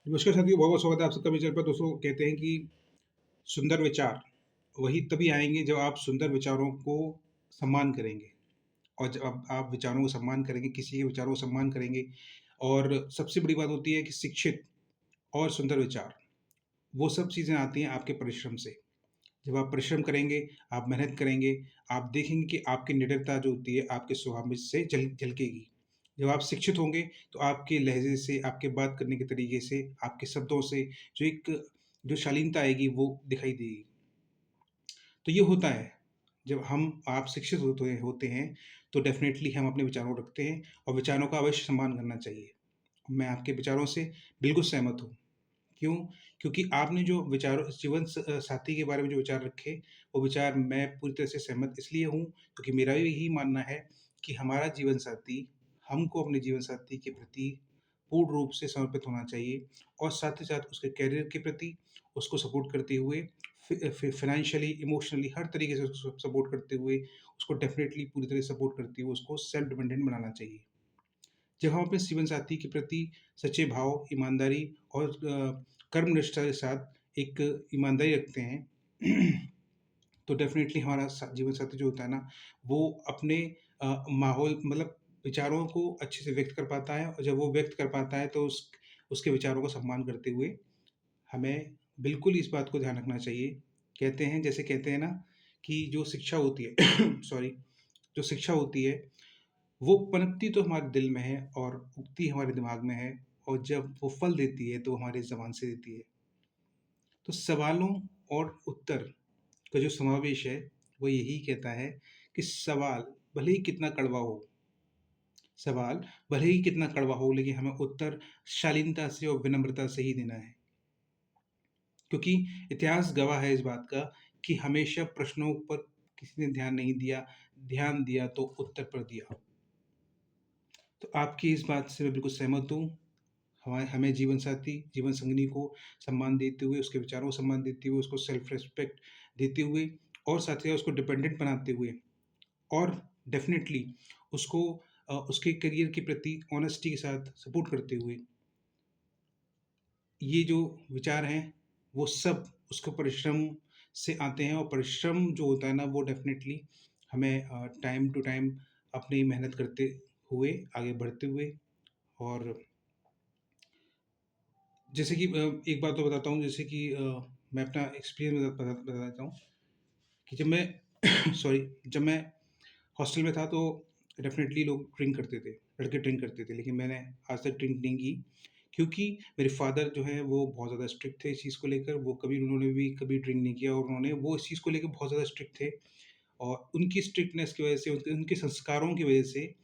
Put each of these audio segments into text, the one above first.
नमस्कार साथियों, बहुत-बहुत स्वागत है आप सबका मेरे चैनल पर। दोस्तों, कहते हैं कि सुंदर विचार वही तभी आएँगे जब आप सुंदर विचारों को सम्मान करेंगे। और जब आप विचारों को सम्मान करेंगे, किसी के विचारों को सम्मान करेंगे, और सबसे बड़ी बात होती है कि शिक्षित और सुंदर विचार, वो सब चीज़ें आती हैं आपके परिश्रम से। जब आप परिश्रम करेंगे, आप मेहनत करेंगे, आप देखेंगे कि आपकी निडरता जो होती है, आपके स्वभाव में से झलकेगी। जब आप शिक्षित होंगे, तो आपके लहज़े से, आपके बात करने के तरीके से, आपके शब्दों से जो शालीनता आएगी, वो दिखाई देगी। तो ये होता है, जब आप शिक्षित होते हैं, तो डेफ़िनेटली हम अपने विचारों को रखते हैं और विचारों का अवश्य सम्मान करना चाहिए। मैं आपके विचारों से बिल्कुल सहमत हूँ। क्यों? क्योंकि आपने जो साथी के बारे में जो विचार रखे, वो विचार मैं पूरी तरह से सहमत इसलिए हूँ, क्योंकि मेरा भी यही मानना है कि हमारा जीवन साथी, हमको अपने जीवन साथी के प्रति पूर्ण रूप से समर्पित होना चाहिए, और साथ ही साथ उसके करियर के प्रति उसको सपोर्ट करते हुए, फ़ाइनेंशियली, इमोशनली हर तरीके से उसको सपोर्ट करते हुए, उसको डेफ़िनेटली पूरी तरह सपोर्ट करते हुए उसको सेल्फ डिपेंडेंट बनाना चाहिए। जब हम अपने जीवन साथी के प्रति सच्चे भाव, ईमानदारी और कर्मनिष्ठा के साथ एक ईमानदारी रखते हैं, तो डेफ़िनेटली हमारा जीवन साथी जो होता है ना, वो अपने माहौल मतलब विचारों को अच्छे से व्यक्त कर पाता है, और जब वो व्यक्त कर पाता है, तो उसके विचारों का सम्मान करते हुए हमें बिल्कुल इस बात को ध्यान रखना चाहिए। कहते हैं ना कि जो शिक्षा होती है सॉरी, जो शिक्षा होती है, वो पनपती तो हमारे दिल में है और उगती हमारे दिमाग में है, और जब वो फल देती है, तो हमारी ज़बान से देती है। तो सवालों और उत्तर का जो समावेश है, वो यही कहता है कि सवाल भले ही कितना कड़वा हो, लेकिन हमें उत्तर शालीनता से और विनम्रता से ही देना है। क्योंकि इतिहास गवाह है इस बात का कि हमेशा प्रश्नों पर किसी ने ध्यान दिया तो उत्तर पर दिया। तो आपकी इस बात से मैं बिल्कुल सहमत हूँ। हमें जीवन संगिनी को सम्मान देते हुए, उसके विचारों को सम्मान देते हुए, उसको सेल्फ रिस्पेक्ट देते हुए, और साथ ही साथ उसको डिपेंडेंट बनाते हुए, और डेफ़िनेटली उसको उसके करियर के प्रति ऑनेस्टी के साथ सपोर्ट करते हुए, ये जो विचार हैं, वो सब उसके परिश्रम से आते हैं, और परिश्रम जो होता है ना, वो डेफ़िनेटली हमें टाइम टू टाइम अपनी मेहनत करते हुए, आगे बढ़ते हुए, और जैसे कि एक बात और बताता हूँ, जैसे कि मैं अपना एक्सपीरियंस बता देता हूँ कि जब मैं हॉस्टल में था, तो डेफ़िनेटली लोग ड्रिंक करते थे, लड़के ड्रिंक करते थे, लेकिन मैंने आज तक ड्रिंक नहीं की, क्योंकि मेरे फ़ादर जो हैं वो बहुत ज़्यादा स्ट्रिक्ट थे इस चीज़ को लेकर, उन्होंने भी कभी ड्रिंक नहीं किया, और उन्होंने वो इस चीज़ को लेकर बहुत ज़्यादा स्ट्रिक्ट थे, और उनकी स्ट्रिक्टनेस की वजह से, उनके उनके संस्कारों की वजह से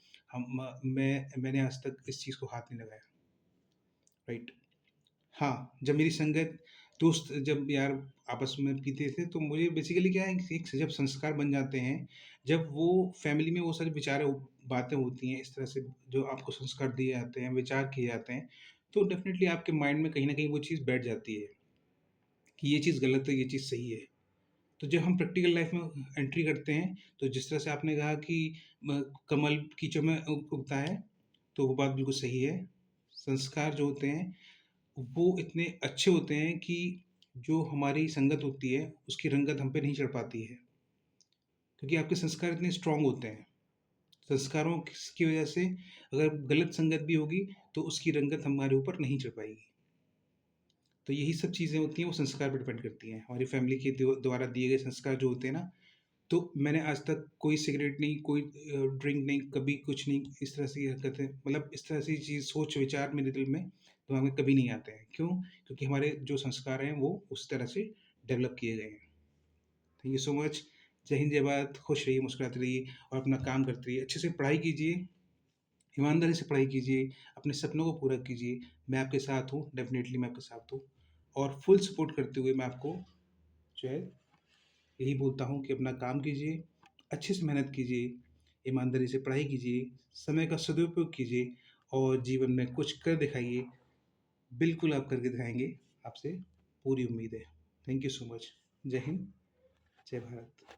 मैंने आज तक इस चीज़ को हाथ नहीं लगाया, राइट? हाँ, जब मेरी संगत दोस्त जब यार आपस में पीते थे, तो मुझे बेसिकली क्या है कि एक जब संस्कार बन जाते हैं, जब वो फैमिली में वो सारी बातें होती हैं, इस तरह से जो आपको संस्कार दिए जाते हैं, विचार किए जाते हैं, तो डेफ़िनेटली आपके माइंड में कहीं न कहीं वो चीज़ बैठ जाती है कि ये चीज़ गलत है, ये चीज़ सही है। तो जब हम प्रैक्टिकल लाइफ़ में एंट्री करते हैं, तो जिस तरह से आपने कहा कि कमल कीचड़ में उगता है, तो वो बात बिल्कुल सही है। संस्कार जो होते हैं, वो इतने अच्छे होते हैं कि जो हमारी संगत होती है, उसकी रंगत हम पे नहीं चढ़ पाती है, क्योंकि आपके संस्कार इतने स्ट्रॉन्ग होते हैं। संस्कारों की वजह से अगर गलत संगत भी होगी, तो उसकी रंगत हमारे ऊपर नहीं चढ़ पाएगी। तो यही सब चीज़ें होती हैं, वो संस्कार पे डिपेंड करती हैं। हमारी फैमिली के द्वारा दिए गए संस्कार जो होते हैं ना, तो मैंने आज तक कोई सिगरेट नहीं, कोई ड्रिंक नहीं, कभी कुछ नहीं, इस तरह की हरकतें, मतलब इस तरह की चीज़, सोच-विचार मेरे दिल में, दिमाग में कभी नहीं आते हैं। क्यों? क्योंकि हमारे जो संस्कार हैं, वो उस तरह से डेवलप किए गए हैं। Thank you so much. जय हिंद, जय भारत। खुश रहिए, मुस्कुराते रहिए, और अपना काम करते रहिए। अच्छे से पढ़ाई कीजिए, ईमानदारी से पढ़ाई कीजिए, अपने सपनों को पूरा कीजिए। मैं आपके साथ हूँ, डेफ़िनेटली मैं आपके साथ हूँ, और फुल सपोर्ट करते हुए मैं आपको जो है यही बोलता हूँ कि अपना काम कीजिए, अच्छे से मेहनत कीजिए, ईमानदारी से पढ़ाई कीजिए, समय का सदुपयोग कीजिए, और जीवन में कुछ कर दिखाइए। बिल्कुल आप करके दिखाएँगे, आपसे पूरी उम्मीद है। Thank you so much. जय हिंद, जय भारत।